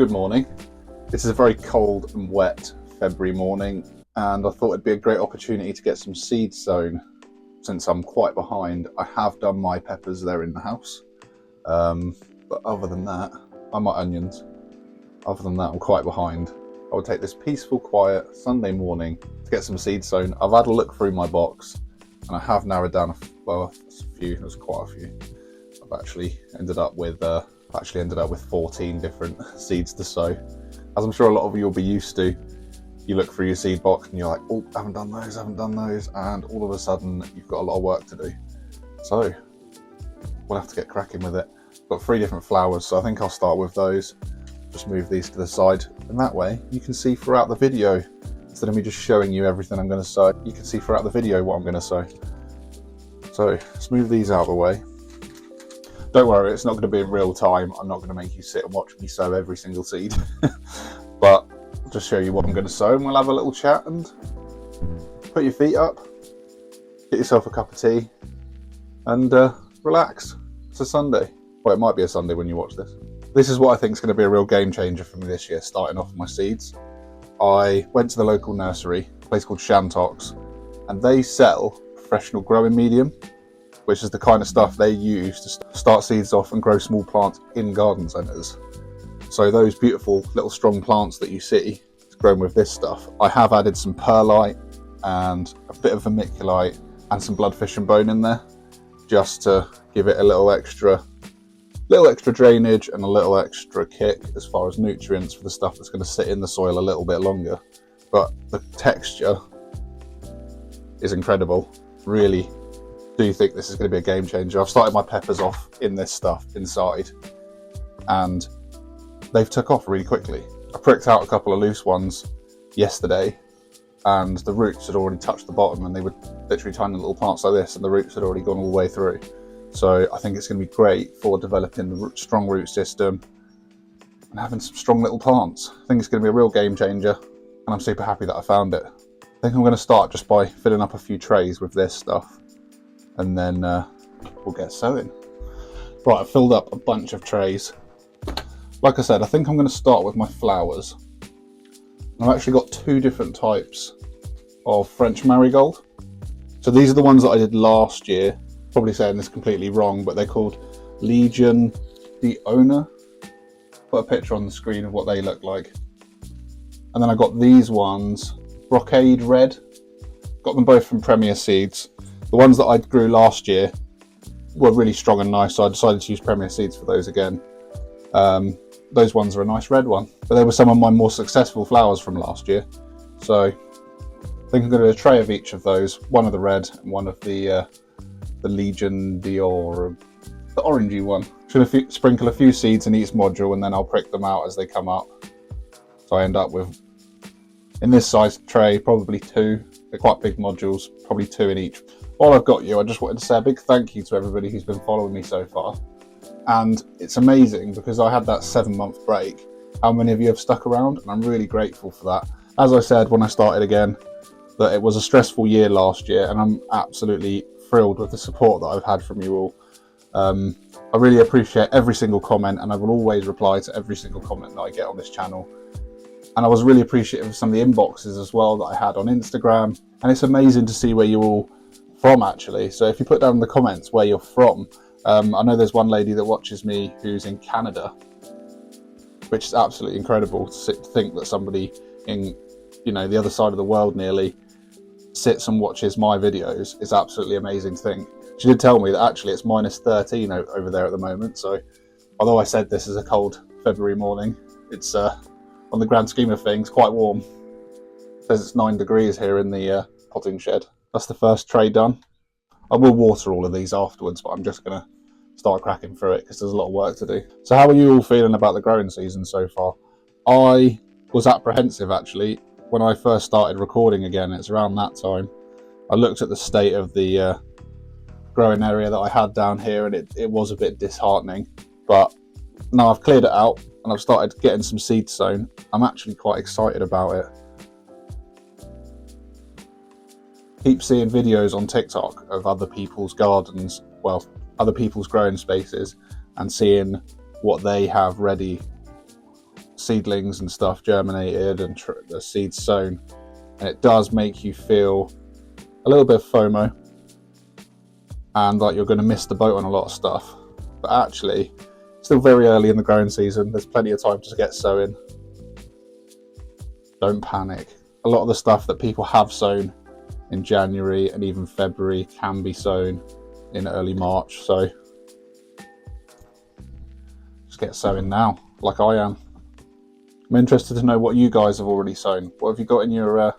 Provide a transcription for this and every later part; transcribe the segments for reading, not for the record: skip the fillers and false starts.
Good morning. This is a very cold and wet February morning, and I thought it'd be a great opportunity to get some seeds sown. Since I'm quite behind, I have done my peppers, they're in the house. But other than that, and my onions, other than that, I'm quite behind. I would take this peaceful, quiet Sunday morning to get some seeds sown. I've had a look through my box, and I have narrowed down a few. There's quite a few. I've actually ended up with 14 different seeds to sow. As I'm sure a lot of you will be used to, you look through your seed box and you're like, oh, haven't done those, and all of a sudden you've got a lot of work to do. So we'll have to get cracking with it. I've got 3 different flowers, so I think I'll start with those. Just move these to the side, and that way you can see throughout the video, instead of me just showing you everything I'm going to sow, you can see throughout the video what I'm going to sow. So let's move these out of the way. Don't worry, it's not going to be in real time. I'm not going to make you sit and watch me sow every single seed. But I'll just show you what I'm going to sow, and we'll have a little chat and put your feet up, get yourself a cup of tea, and relax. It's a Sunday. Well, it might be a Sunday when you watch this. This is what I think is going to be a real game changer for me this year, starting off with my seeds. I went to the local nursery, a place called Shantox, and they sell professional growing medium, which is the kind of stuff they use to start seeds off and grow small plants in garden centres. So those beautiful little strong plants that you see grown with this stuff, I have added some perlite and a bit of vermiculite and some bloodfish and bone in there, just to give it a little extra drainage and a little extra kick as far as nutrients for the stuff that's going to sit in the soil a little bit longer. But the texture is incredible. Really do think this is going to be a game changer. I've started my peppers off in this stuff inside, and they've took off really quickly. I pricked out a couple of loose ones yesterday, and the roots had already touched the bottom, and they were literally tiny little plants like this, and the roots had already gone all the way through. So I think it's going to be great for developing the strong root system and having some strong little plants. I think it's going to be a real game changer, and I'm super happy that I found it. I think I'm going to start just by filling up a few trays with this stuff, and then we'll get sowing. Right, I've filled up a bunch of trays. Like I said, I think I'm going to start with my flowers. I've actually got 2 different types of French marigold. So these are the ones that I did last year. Probably saying this completely wrong, but they're called Legion d'Honneur. Put a picture on the screen of what they look like. And then I got these ones, Brocade Red. Got them both from Premier Seeds. The ones that I grew last year were really strong and nice, so I decided to use Premier Seeds for those again. Those ones are a nice red one, but they were some of my more successful flowers from last year. So I think I'm going to do a tray of each of those, one of the red and one of the Legion d'Or, the orangey one. I'm going to sprinkle a few seeds in each module, and then I'll prick them out as they come up. So I end up with, in this size tray, probably 2. They're quite big modules, probably 2 in each. While I've got you, I just wanted to say a big thank you to everybody who's been following me so far. And it's amazing, because I had that 7-month break, how many of you have stuck around, and I'm really grateful for that. As I said when I started again, that it was a stressful year last year, and I'm absolutely thrilled with the support that I've had from you all. I really appreciate every single comment, and I will always reply to every single comment that I get on this channel. And I was really appreciative of some of the inboxes as well that I had on Instagram, and it's amazing to see where you're all from, actually. So if you put down in the comments where you're from, I know there's one lady that watches me who's in Canada, which is absolutely incredible to think that somebody in, the other side of the world nearly sits and watches my videos. Is absolutely amazing to think. She did tell me that actually it's -13 over there at the moment. So although I said this is a cold February morning, it's on the grand scheme of things quite warm. It says it's 9 degrees here in the potting shed. That's the first tray done. I will water all of these afterwards, but I'm just going to start cracking through it because there's a lot of work to do. So how are you all feeling about the growing season so far? I was apprehensive, actually, when I first started recording again. It's around that time. I looked at the state of the growing area that I had down here, and it was a bit disheartening. But now I've cleared it out and I've started getting some seeds sown. I'm actually quite excited about it. Keep seeing videos on TikTok of other people's gardens, well, other people's growing spaces, and seeing what they have ready seedlings and stuff germinated and the seeds sown, and it does make you feel a little bit of FOMO and like you're going to miss the boat on a lot of stuff. But actually, still very early in the growing season. There's plenty of time to get sowing. Don't panic. A lot of the stuff that people have sown in January and even February can be sown in early March. So just get sowing now, like I am. I'm interested to know what you guys have already sown. What have you got in your?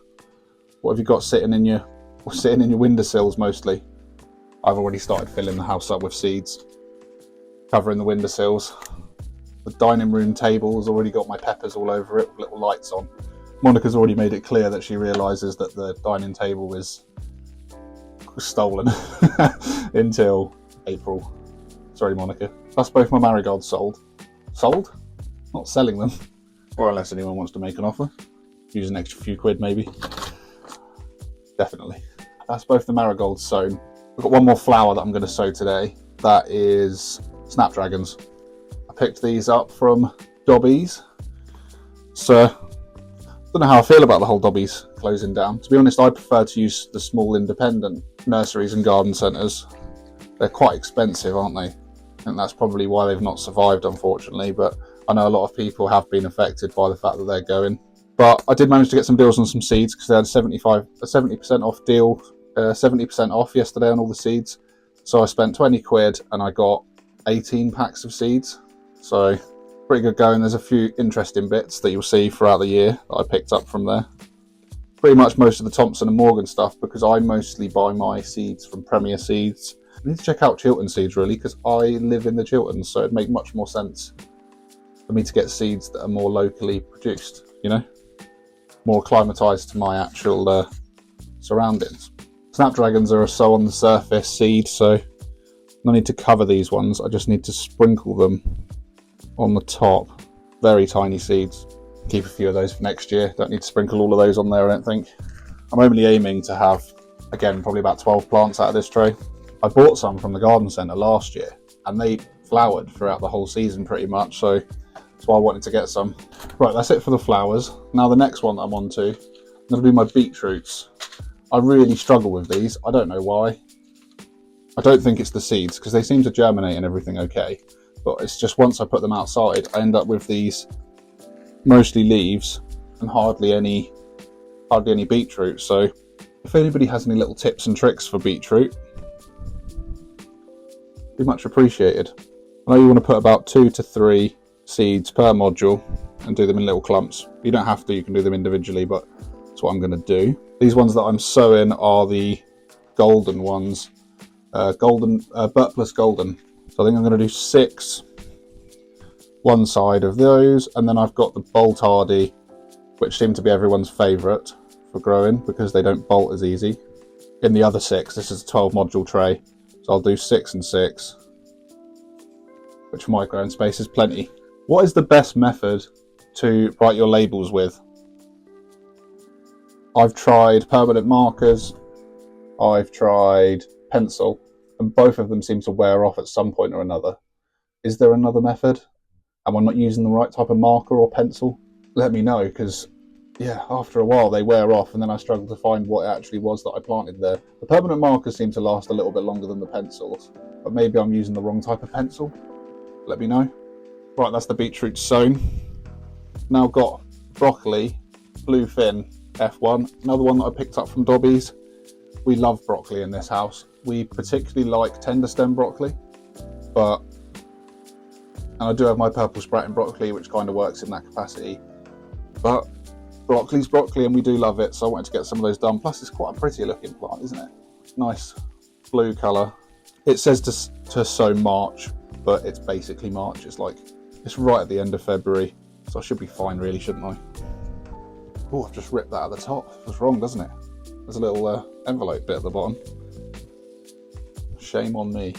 What have you got sitting in your windowsills mostly? I've already started filling the house up with seeds, covering the windowsills. The dining room table has already got my peppers all over it with little lights on. Monica's already made it clear that she realises that the dining table is stolen until April. Sorry, Monica. That's both my marigolds sold. Sold? Not selling them. Or unless anyone wants to make an offer. Use an extra few quid maybe. Definitely. That's both the marigolds sown. We've got one more flower that I'm going to sow today. That is snapdragons. I picked these up from Dobbies. So, I don't know how I feel about the whole Dobbies closing down. To be honest, I prefer to use the small independent nurseries and garden centres. They're quite expensive, aren't they? I think that's probably why they've not survived, unfortunately. But I know a lot of people have been affected by the fact that they're going. But I did manage to get some deals on some seeds because they had a 70% off deal, 70% off yesterday on all the seeds. So I spent 20 quid and I got 18 packs of seeds. So pretty good going. There's a few interesting bits that you'll see throughout the year that I picked up from there. Pretty much most of the Thompson and Morgan stuff, because I mostly buy my seeds from Premier Seeds. I need to check out Chiltern Seeds really, because I live in the Chilterns, so it'd make much more sense for me to get seeds that are more locally produced, you know, more acclimatized to my actual surroundings. Snapdragons are a sow on the surface seed, so no need to cover these ones. I just need to sprinkle them on the top. Very tiny seeds. Keep a few of those for next year. Don't need to sprinkle all of those on there, I don't think. I'm only aiming to have, again, probably about 12 plants out of this tray. I bought some from the garden centre last year and they flowered throughout the whole season pretty much, so that's why I wanted to get some. Right, that's it for the flowers. Now the next one that I'm on to, I'm going to do my beetroots. I really struggle with these. I don't know why. I don't think it's the seeds because they seem to germinate and everything okay. But it's just once I put them outside, I end up with these mostly leaves and hardly any beetroot. So if anybody has any little tips and tricks for beetroot, be much appreciated. I know you want to put about 2 to 3 seeds per module and do them in little clumps. You don't have to, you can do them individually, but that's what I'm going to do. These ones that I'm sowing are the golden ones, Burt Plus Golden. So I think I'm going to do 6 one side of those, and then I've got the Bolt Hardy, which seem to be everyone's favourite for growing because they don't bolt as easy. In the other 6, this is a 12 module tray, so I'll do 6 and 6, which for my growing space is plenty. What is the best method to write your labels with? I've tried permanent markers, I've tried pencil, and both of them seem to wear off at some point or another. Is there another method? Am I not using the right type of marker or pencil? Let me know, because yeah, after a while they wear off and then I struggle to find what it actually was that I planted there. The permanent markers seem to last a little bit longer than the pencils, but maybe I'm using the wrong type of pencil. Let me know. Right, that's the beetroot sown. Now got broccoli, bluefin F1, another one that I picked up from Dobbies. We love broccoli in this house. We particularly like tender stem broccoli, and I do have my purple sprouting broccoli, which kind of works in that capacity. But broccoli's broccoli and we do love it, so I wanted to get some of those done. Plus it's quite a pretty looking plant, isn't it? Nice blue colour. It says to sow March, but it's basically March. It's right at the end of February, so I should be fine really, shouldn't I? Oh, I've just ripped that at the top. That's wrong, doesn't it? There's a little envelope bit at the bottom. Shame on me.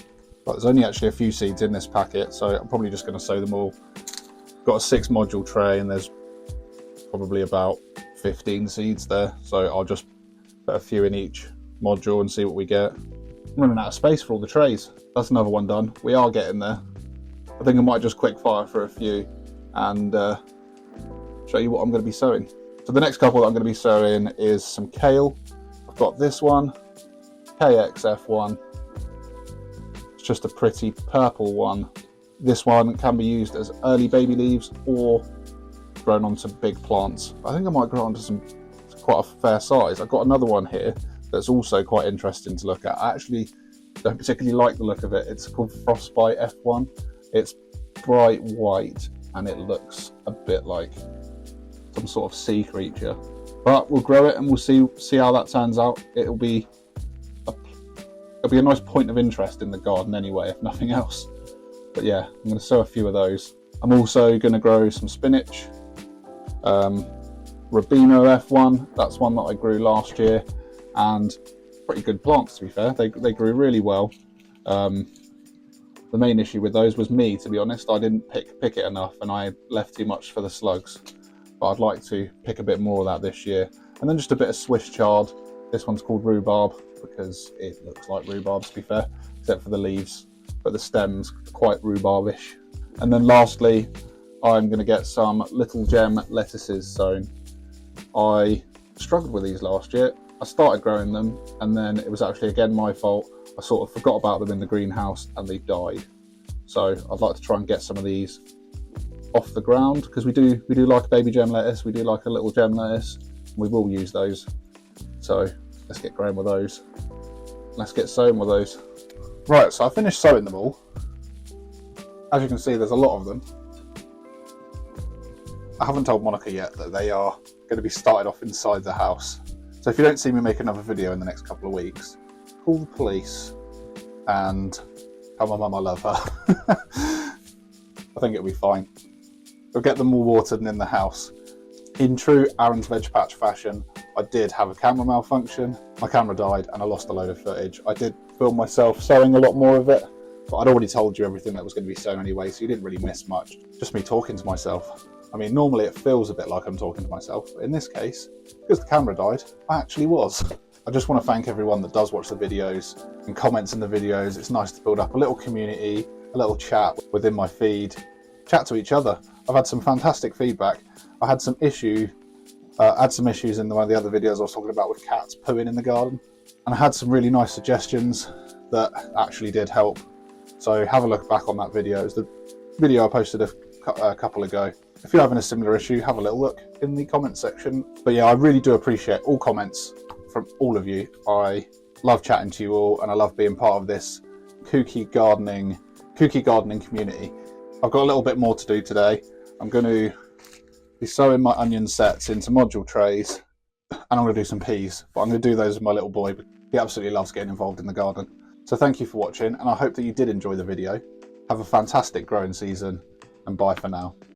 But there's only actually a few seeds in this packet, so I'm probably just going to sow them all. Got a 6 module tray and there's probably about 15 seeds there, so I'll just put a few in each module and see what we get. I'm running out of space for all the trays. That's another one done. We are getting there. I think I might just quick fire for a few and show you what I'm going to be sowing. So the next couple that I'm going to be sowing is some kale. I've got this one, KXF1. It's just a pretty purple one. This one can be used as early baby leaves or grown onto big plants. I think I might grow onto some quite a fair size. I've got another one here that's also quite interesting to look at. I actually don't particularly like the look of it. It's called Frostbite F1. It's bright white and it looks a bit like some sort of sea creature. But we'll grow it and we'll see how that turns out. It'll be a nice point of interest in the garden anyway, if nothing else. But yeah, I'm going to sow a few of those. I'm also going to grow some spinach. Rubino F1, that's one that I grew last year, and pretty good plants to be fair. They grew really well. The main issue with those was me, to be honest. I didn't pick it enough and I left too much for the slugs. But I'd like to pick a bit more of that this year. And then just a bit of Swiss chard. This one's called rhubarb because it looks like rhubarb, to be fair, except for the leaves. But the stem's quite rhubarbish. And then lastly, I'm going to get some little gem lettuces sown. I struggled with these last year. I started growing them and then it was actually again my fault. I sort of forgot about them in the greenhouse and they died. So I'd like to try and get some of these off the ground because we do like baby gem lettuce. We do like a little gem lettuce. We will use those. So let's get growing with those. Let's get sowing with those. Right, so I finished sowing them all. As you can see, there's a lot of them. I haven't told Monica yet that they are going to be started off inside the house. So if you don't see me make another video in the next couple of weeks, call the police and tell my mum I love her. I think it'll be fine. We'll get them all watered and in the house. In true Arrans Veg Patch fashion, I did have a camera malfunction. My camera died and I lost a load of footage. I did film myself sowing a lot more of it, but I'd already told you everything that was going to be sown anyway, so you didn't really miss much. Just me talking to myself. I mean, normally it feels a bit like I'm talking to myself, but in this case, because the camera died, I actually was. I just want to thank everyone that does watch the videos and comments in the videos. It's nice to build up a little community, a little chat within my feed, chat to each other. I've had some fantastic feedback. I had some issues in one of the other videos I was talking about with cats pooing in the garden. And I had some really nice suggestions that actually did help. So have a look back on that video. It's the video I posted a couple ago. If you're having a similar issue, have a little look in the comment section. But yeah, I really do appreciate all comments from all of you. I love chatting to you all and I love being part of this kooky gardening community. I've got a little bit more to do today. I'm going to be sowing my onion sets into module trays and I'm going to do some peas, but I'm going to do those with my little boy. He absolutely loves getting involved in the garden. So thank you for watching and I hope that you did enjoy the video. Have a fantastic growing season and bye for now.